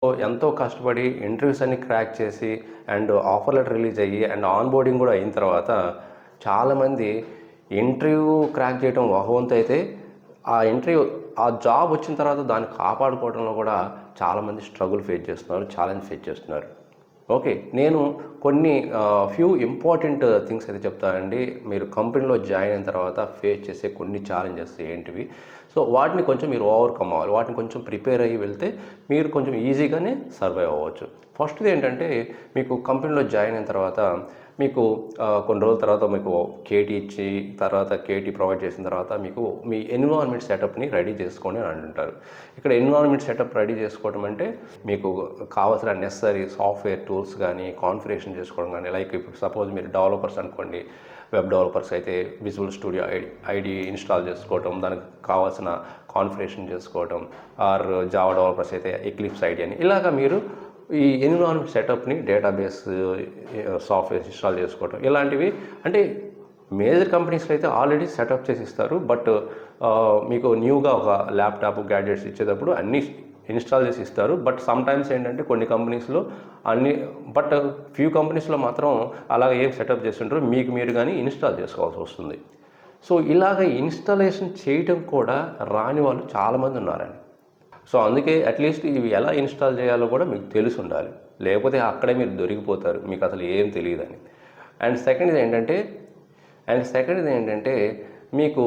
ఎంతో కష్టపడి ఇంటర్వ్యూస్ అన్ని క్రాక్ చేసి అండ్ ఆఫర్ లెటర్ రిలీజ్ అయ్యి అండ్ ఆన్ బోర్డింగ్ కూడా అయిన తర్వాత చాలామంది ఇంటర్వ్యూ క్రాక్ చేయడం ఒక వంతు అయితే ఆ జాబ్ వచ్చిన తర్వాత దాన్ని కాపాడుకోవడంలో కూడా చాలామంది స్ట్రగుల్ ఫేస్ చేస్తున్నారు, ఛాలెంజ్ ఫేస్ చేస్తున్నారు. ఓకే, నేను కొన్ని ఫ్యూ ఇంపార్టెంట్ థింగ్స్ అయితే చెప్తానండి. మీరు కంపెనీలో జాయిన్ అయిన తర్వాత ఫేస్ చేసే కొన్ని ఛాలెంజెస్ ఏంటివి, సో వాటిని కొంచెం మీరు ఓవర్కమ్ అవ్వాలి. వాటిని కొంచెం ప్రిపేర్ అయ్యి వెళ్తే మీరు కొంచెం ఈజీగానే సర్వైవ్ అవ్వచ్చు. ఫస్ట్ది ఏంటంటే, మీకు కంపెనీలో జాయిన్ అయిన తర్వాత మీకు కొన్ని రోజుల తర్వాత మీకు కేటీ ఇచ్చి తర్వాత కేటీ ప్రొవైడ్ చేసిన తర్వాత మీకు మీ ఎన్విరాన్మెంట్ సెటప్ని రెడీ చేసుకోండి అని అంటుంటారు. ఇక్కడ ఎన్విరాన్మెంట్ సెటప్ రెడీ చేసుకోవడం అంటే మీకు కావాల్సిన నెసరీ సాఫ్ట్వేర్ టూల్స్ కానీ కాన్ఫిగరేషన్ చేసుకోవడం కానీ, లైక్ ఇప్పుడు సపోజ్ మీరు డెవలపర్స్ అనుకోండి, వెబ్ డెవలపర్స్ అయితే విజువల్ స్టూడియో ఐడి ఇన్స్టాల్ చేసుకోవటం, దానికి కావాల్సిన కాన్ఫిగరేషన్ చేసుకోవటం, ఆర్ జావా డెవలపర్స్ అయితే ఎక్లిప్స్ ఐడి అని, ఇలాగా మీరు ఈ ఎన్విరాన్మెంట్ సెటప్ని డేటాబేస్ సాఫ్ట్వేర్ ఇన్స్టాల్ చేసుకోవటం ఇలాంటివి అంటే మేజర్ కంపెనీస్లో అయితే ఆల్రెడీ సెటప్ చేసి ఇస్తారు. బట్ మీకు న్యూగా ఒక ల్యాప్టాప్ గ్యాడ్జెట్స్ ఇచ్చేటప్పుడు అన్నీ ఇన్స్టాల్ చేసి ఇస్తారు. బట్ సమ్టైమ్స్ ఏంటంటే కొన్ని కంపెనీస్లో బట్ ఫ్యూ కంపెనీస్లో మాత్రం అలాగ ఏం సెటప్ చేస్తుంటారో మీకు మీరు కానీ ఇన్స్టాల్ చేసుకోవాల్సి వస్తుంది. సో ఇలాగ ఇన్స్టాలేషన్ చేయటం కూడా రాని వాళ్ళు చాలామంది ఉన్నారండి. సో అందుకే అట్లీస్ట్ ఇవి ఎలా ఇన్స్టాల్ చేయాలో కూడా మీకు తెలిసి ఉండాలి, లేకపోతే అక్కడే మీరు దొరికిపోతారు, మీకు అసలు ఏం తెలియదని. అండ్ సెకండ్ది ఏంటంటే మీకు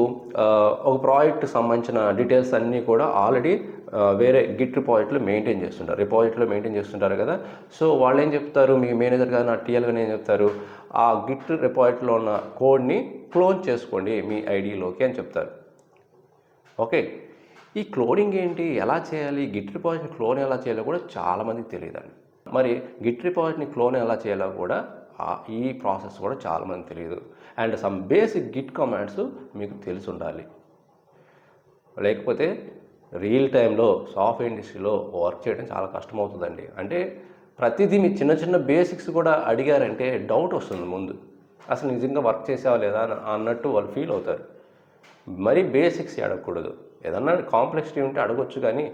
ఒక ప్రాజెక్ట్ సంబంధించిన డీటెయిల్స్ అన్నీ కూడా ఆల్రెడీ వేరే గిట్ రిపాజిటరీలో మెయింటైన్ చేస్తుంటారు కదా. సో వాళ్ళు ఏం చెప్తారు, మీ మేనేజర్ కానీ నా టీఎల్ కానీ ఏం చెప్తారు, ఆ గిట్ రిపాజిటరీలో ఉన్న కోడ్ని క్లోన్ చేసుకోండి మీ ఐడిలోకి అని చెప్తారు. ఓకే, ఈ క్లోనింగ్ ఏంటి, ఎలా చేయాలి, గిట్ రిపాజిటరీని క్లోన్ ఎలా చేయాలో కూడా చాలామందికి తెలియదండి. మరి గిట్ రిపాజిటరీని క్లోన్ ఎలా చేయాలో కూడా ఈ ప్రాసెస్ కూడా చాలామంది తెలియదు. And some basic Git commands మీకు తెలిసి ఉండాలి, లేకపోతే రియల్ టైంలో సాఫ్ట్వేర్ ఇండస్ట్రీలో వర్క్ చేయడం చాలా కష్టమవుతుందండి. అంటే ప్రతిదీ మీ చిన్న చిన్న బేసిక్స్ కూడా అడిగారంటే డౌట్ వస్తుంది ముందు, అసలు నిజంగా వర్క్ చేసావా లేదా అన్నట్టు వాళ్ళు ఫీల్ అవుతారు. మరీ బేసిక్స్ అడగకూడదు, ఏదన్నా కాంప్లెక్సిటీ ఉంటే అడగొచ్చు, కానీ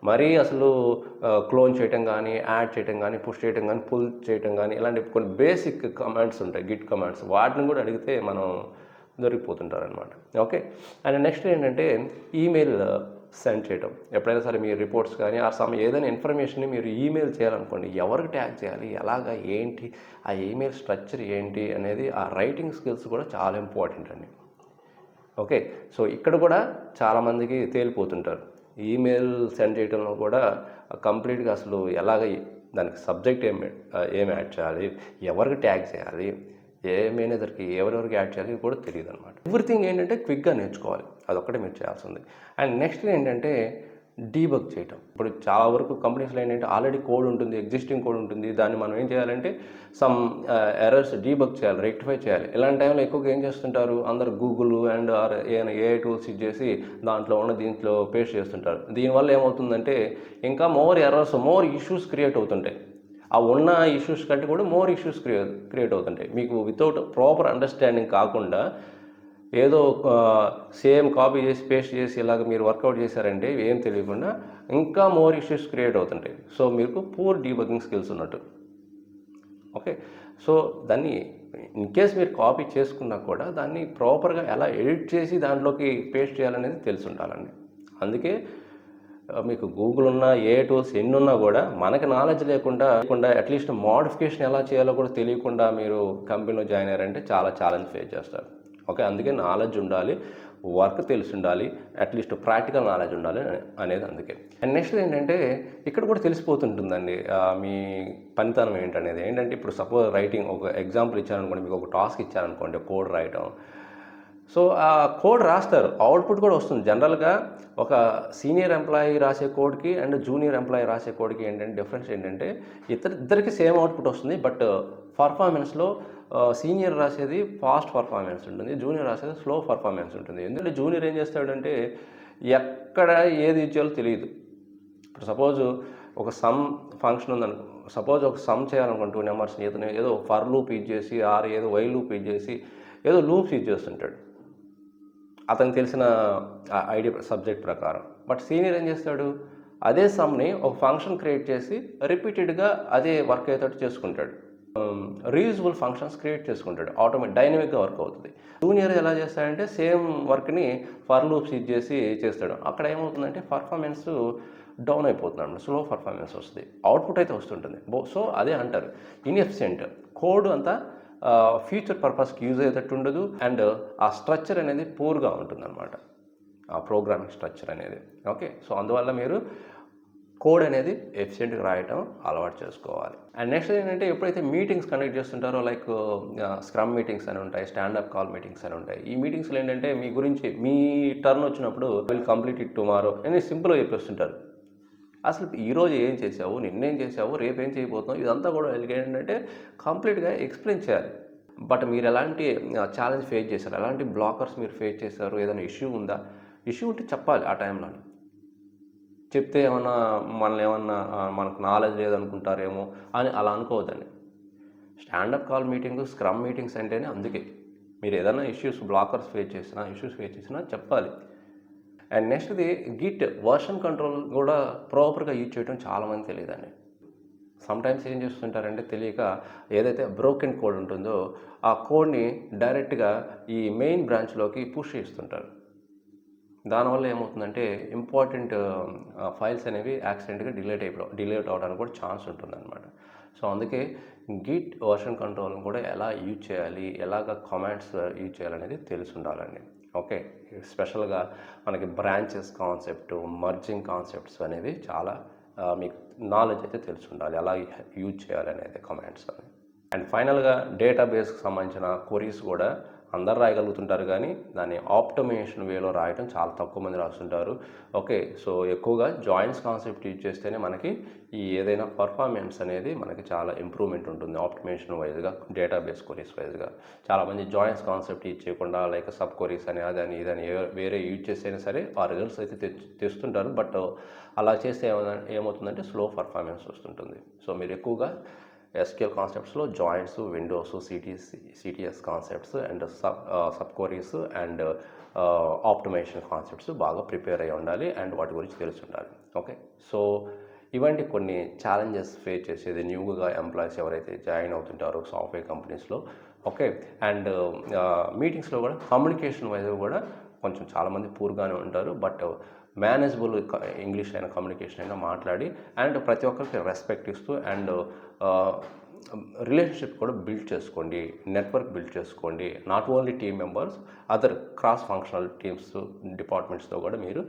మరీ అసలు క్లోన్ చేయటం కానీ, యాడ్ చేయటం కానీ, పుష్ చేయటం కానీ, పుల్ చేయటం కానీ, ఇలాంటి కొన్ని బేసిక్ కమాండ్స్ ఉంటాయి, గిట్ కమాండ్స్, వాటిని కూడా అడిగితే మనం దొరికిపోతుంటారనమాట. ఓకే, అండ్ నెక్స్ట్ ఏంటంటే ఈమెయిల్ సెండ్ చేయటం. ఎప్పుడైనా సరే మీ రిపోర్ట్స్ కానీ ఆ ఏదైనా ఇన్ఫర్మేషన్ని మీరు ఈమెయిల్ చేయాలనుకోండి, ఎవరికి ట్యాగ్ చేయాలి, ఎలాగా, ఏంటి, ఆ ఈమెయిల్ స్ట్రక్చర్ ఏంటి అనేది, ఆ రైటింగ్ స్కిల్స్ కూడా చాలా ఇంపార్టెంట్ అండి. ఓకే, సో ఇక్కడ కూడా చాలామందికి తేలిపోతుంటారు. ఈమెయిల్ సెండ్ చేయడంలో కూడా కంప్లీట్గా అసలు ఎలాగ దానికి సబ్జెక్ట్ ఏం యాడ్ చేయాలి, ఎవరికి ట్యాగ్ చేయాలి, ఏ మేనేజర్కి ఎవరెవరికి యాడ్ చేయాలి కూడా తెలియదు అనమాట. ఎవ్రీథింగ్ ఏంటంటే క్విక్గా నేర్చుకోవాలి, అదొక్కటే మీరు చేయాల్సింది. అండ్ నెక్స్ట్ ఏంటంటే డీబగ్ చేయటం. ఇప్పుడు చాలా వరకు కంపెనీస్లో ఏంటంటే ఆల్రెడీ కోడ్ ఉంటుంది, ఎగ్జిస్టింగ్ కోడ్ ఉంటుంది, దాన్ని మనం ఏం చేయాలంటే సమ్ ఎర్రర్స్ డీబగ్ చేయాలి, రెక్టిఫై చేయాలి. ఇలాంటి టైంలో ఎక్కువగా ఏం చేస్తుంటారు, అందరు గూగుల్ అండ్ ఏమైనా ఏఐ టూల్స్ ఇచ్చేసి దీంట్లో పేస్ట్ చేస్తుంటారు. దీనివల్ల ఏమవుతుందంటే ఇంకా more errors, more issues create అవుతుంటాయి. ఆ ఉన్న ఇష్యూస్ కంటే కూడా మోర్ ఇష్యూస్ క్రియేట్ అవుతుంటాయి. మీకు వితౌట్ ప్రాపర్ అండర్స్టాండింగ్ కాకుండా ఏదో సేమ్ కాపీ చేసి పేస్ట్ చేసి ఇలాగ మీరు వర్కౌట్ చేశారంటే ఏం తెలియకుండా ఇంకా మోర్ ఇష్యూస్ క్రియేట్ అవుతుంటాయి. సో మీకు పూర్ డీబగింగ్ స్కిల్స్ ఉన్నట్టు. ఓకే, సో దాన్ని ఇన్ కేస్ మీరు కాపీ చేసుకున్నా కూడా దాన్ని ప్రాపర్గా ఎలా ఎడిట్ చేసి దాంట్లోకి పేస్ట్ చేయాలనేది తెలిసి ఉండాలండి. అందుకే మీకు గూగుల్ ఉన్నా, ఏ టూల్స్ ఎన్ని ఉన్నా కూడా మనకి నాలెడ్జ్ లేకుండా అట్లీస్ట్ మోడిఫికేషన్ ఎలా చేయాలో కూడా తెలియకుండా మీరు కంపెనీలో జాయిన్ అయ్యారంటే చాలా ఛాలెంజ్ ఫేస్ చేస్తారు. ఓకే, అందుకే నాలెడ్జ్ ఉండాలి, వర్క్ తెలిసి ఉండాలి, అట్లీస్ట్ ప్రాక్టికల్ నాలెడ్జ్ ఉండాలి అనేది అందుకే. అండ్ నెక్స్ట్ ఏంటంటే ఇక్కడ కూడా తెలిసిపోతుంటుందండి మీ పనితనం ఏంటనేది. ఏంటంటే ఇప్పుడు సపోజ్ రైటింగ్ ఒక ఎగ్జాంపుల్ ఇచ్చారనుకోండి, మీకు ఒక టాస్క్ ఇచ్చారనుకోండి, కోడ్ రాయటం. సో ఆ కోడ్ రాస్తారు, అవుట్పుట్ కూడా వస్తుంది. జనరల్గా ఒక సీనియర్ ఎంప్లాయీ రాసే కోడ్కి అండ్ జూనియర్ ఎంప్లాయీ రాసే కోడ్కి ఏంటంటే డిఫరెన్స్ ఏంటంటే ఇద్దరికి సేమ్ అవుట్పుట్ వస్తుంది. బట్ పర్ఫార్మెన్స్లో సీనియర్ రాసేది ఫాస్ట్ పర్ఫార్మెన్స్ ఉంటుంది, జూనియర్ రాసేది స్లో పర్ఫార్మెన్స్ ఉంటుంది. ఎందుకంటే జూనియర్ ఏం చేస్తాడంటే ఎక్కడ ఏది ఇచ్చేయాలో తెలియదు. ఇప్పుడు సపోజ్ ఒక సమ్ ఫంక్షన్ ఉందనుకో, సపోజ్ ఒక సమ్ చేయాలనుకోండి 2 నెంబర్స్ని, ఏదో ఫర్ లూప్ యూజ్ చేసి ఏదో వైల్ లూప్ యూజ్ చేసి ఏదో లూప్స్ యూజ్ చేస్తుంటాడు అతనికి తెలిసిన ఐడియా సబ్జెక్ట్ ప్రకారం. బట్ సీనియర్ ఏం చేస్తాడు, అదే సమ్ని ఒక ఫంక్షన్ క్రియేట్ చేసి రిపీటెడ్గా అదే వర్క్ అయ్యేటట్టు చేసుకుంటాడు. రీయూజబుల్ ఫంక్షన్స్ క్రియేట్ చేసుకుంటాడు, డైనమిక్గా వర్క్ అవుతుంది. జూనియర్ ఎలా చేస్తాడంటే సేమ్ వర్క్ని ఫర్ లూప్స్ యూజ్ చేసి చేస్తాడు. అక్కడ ఏమవుతుందంటే పర్ఫార్మెన్స్ డౌన్ అయిపోతుంది అన్నమాట, స్లో పర్ఫార్మెన్స్ వస్తుంది, అవుట్పుట్ అయితే వస్తుంటుంది. సో అదే అంటారు ఇన్ఎఫిషియెంట్ కోడ్ అంతా ఫ్యూచర్ పర్పస్కి యూజ్ అయ్యేటట్టు ఉండదు, అండ్ ఆ స్ట్రక్చర్ అనేది పూర్గా ఉంటుంది అనమాట, ఆ ప్రోగ్రామింగ్ స్ట్రక్చర్ అనేది. ఓకే, సో అందువల్ల మీరు కోడ్ అనేది ఎఫిషియెంట్గా రాయటం అలవాటు చేసుకోవాలి. అండ్ నెక్స్ట్ ఏంటంటే ఎప్పుడైతే మీటింగ్స్ కండక్ట్ చేస్తుంటారో, లైక్ స్క్రమ్ మీటింగ్స్ అని ఉంటాయి, స్టాండప్ కాల్ మీటింగ్స్ అని ఉంటాయి. ఈ మీటింగ్స్లో ఏంటంటే మీ గురించి మీ టర్న్ వచ్చినప్పుడు విల్ కంప్లీట్ ఇట్ టుమారో అని సింపుల్గా చెప్పేస్తుంటారు. అసలు ఈరోజు ఏం చేసావు, నిన్నేం చేసావు, రేపు ఏం చేయబోతున్నావు, ఇదంతా కూడా వీళ్ళకి ఏంటంటే కంప్లీట్గా ఎక్స్ప్లెయిన్ చేయాలి. బట్ మీరు ఎలాంటి ఛాలెంజ్ ఫేస్ చేశారు, ఎలాంటి బ్లాకర్స్ మీరు ఫేస్ చేశారు, ఏదైనా ఇష్యూ ఉందా, ఇష్యూ ఉంటే చెప్పాలి ఆ టైంలో. చెప్తే ఏమన్నా మనల్ని ఏమన్నా మనకు నాలెడ్జ్ లేదనుకుంటారేమో అని అలా అనుకోవద్దండి. Standup call meeting, scrum meetings అంటేనే అందుకే. మీరు ఏదైనా బ్లాకర్స్ ఫేస్ చేసినా చెప్పాలి. అండ్ నెక్స్ట్ది గిట్ వర్షన్ కంట్రోల్ కూడా ప్రాపర్గా యూజ్ చేయడం చాలామంది తెలియదండి. సమ్టైమ్స్ ఏం చేస్తుంటారంటే తెలియక ఏదైతే బ్రోకెన్ కోడ్ ఉంటుందో ఆ కోడ్ని డైరెక్ట్గా ఈ మెయిన్ బ్రాంచ్లోకి పుష్ చేస్తుంటారు. దానివల్ల ఏమవుతుందంటే ఇంపార్టెంట్ ఫైల్స్ అనేవి యాక్సిడెంట్గా డిలీట్ అవడానికి కూడా ఛాన్స్ ఉంటుందన్నమాట. సో అందుకే గిట్ వర్షన్ కంట్రోల్ని కూడా ఎలా యూజ్ చేయాలి, ఎలాగ కమాండ్స్ యూజ్ చేయాలనేది తెలిసి ఉండాలండి. ఓకే, స్పెషల్గా మనకి బ్రాంచెస్ కాన్సెప్ట్, మర్జింగ్ కాన్సెప్ట్స్ అనేవి చాలా మీకు నాలెడ్జ్ అయితే తెలిసి ఉండాలి, ఎలా యూజ్ చేయాలనేది కమాండ్స్ అని. అండ్ ఫైనల్గా డేటాబేస్కి సంబంధించిన క్వరీస్ కూడా అందరు రాయగలుగుతుంటారు, కానీ దాన్ని ఆప్టమైజేషన్ వేలో రాయడం చాలా తక్కువ మంది రాస్తుంటారు. ఓకే, సో ఎక్కువగా జాయింట్స్ కాన్సెప్ట్ యూజ్ చేస్తేనే మనకి ఈ ఏదైనా పర్ఫార్మెన్స్ అనేది మనకి చాలా ఇంప్రూవ్మెంట్ ఉంటుంది ఆప్టమైజేషన్ వైజ్గా, డేటాబేస్ క్వరీస్ వైజ్గా. చాలామంది జాయింట్స్ కాన్సెప్ట్ యూజ్ చేయకుండా లైక్ సబ్ క్వరీస్ అని అదని ఇదని వేరే యూజ్ చేస్తేనే సరే ఆ రిజల్ట్స్ అయితే తెస్తుంటారు. బట్ అలా చేస్తే ఏమవుతుందంటే స్లో పర్ఫార్మెన్స్ వస్తుంటుంది. సో మీరు ఎక్కువగా SQL కాన్సెప్ట్స్లో joints, windows, CTEs concepts and sub queries and optimisation concepts బాగా ప్రిపేర్ అయ్యి ఉండాలి అండ్ వాటి గురించి తెలిసి ఉండాలి. ఓకే, సో ఇవంటి కొన్ని ఛాలెంజెస్ ఫేస్ చేసేది న్యూగా ఎంప్లాయీస్ ఎవరైతే జాయిన్ అవుతుంటారో సాఫ్ట్వేర్ కంపెనీస్లో. ఓకే, అండ్ మీటింగ్స్లో కూడా కమ్యూనికేషన్ వైజ్ కూడా కొంచెం చాలామంది పూర్గానే ఉంటారు. బట్ మేనేజబుల్ ఇంగ్లీష్ అయినా కమ్యూనికేషన్ అయినా మాట్లాడి అండ్ ప్రతి ఒక్కరికి రెస్పెక్ట్ ఇస్తూ అండ్ రిలేషన్షిప్ కూడా బిల్డ్ చేసుకోండి, నెట్వర్క్ బిల్డ్ చేసుకోండి. Not only team members, other cross functional teams, డిపార్ట్మెంట్స్తో కూడా మీరు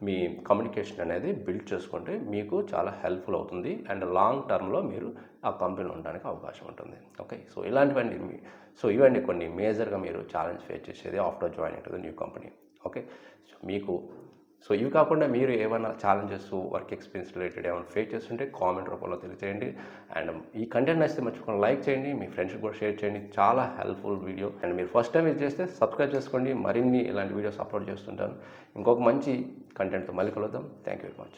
మీ కమ్యూనికేషన్ అనేది బిల్డ్ చేసుకుంటే మీకు చాలా హెల్ప్ఫుల్ అవుతుంది అండ్ లాంగ్ టర్మ్లో మీరు ఆ కంపెనీలో ఉండడానికి అవకాశం ఉంటుంది. ఓకే, సో ఇవన్నీ కొన్ని మేజర్గా మీరు ఛాలెంజ్ ఫేస్ చేసేది after joining to the new company. Okay, so ఇవి కాకుండా మీరు ఏమైనా ఛాలెంజెస్, వర్క్ ఎక్స్పీరియన్స్ రిలేటెడ్ ఏమైనా ఫేస్ చేస్తుంటే కామెంట్ రూపంలో తెలియజేయండి. అండ్ ఈ కంటెంట్ నచ్చితే మర్చిపోకుండా లైక్ చేయండి, మీ ఫ్రెండ్స్కి కూడా షేర్ చేయండి. చాలా హెల్ప్ఫుల్ వీడియో. అండ్ మీరు ఫస్ట్ టైం ఇది చేస్తే సబ్స్క్రైబ్ చేసుకోండి, మరిన్ని ఇలాంటి వీడియోస్ అప్లోడ్ చేస్తుంటాను. ఇంకొక మంచి కంటెంట్తో మళ్ళీ కలుద్దాం. Thank you very much.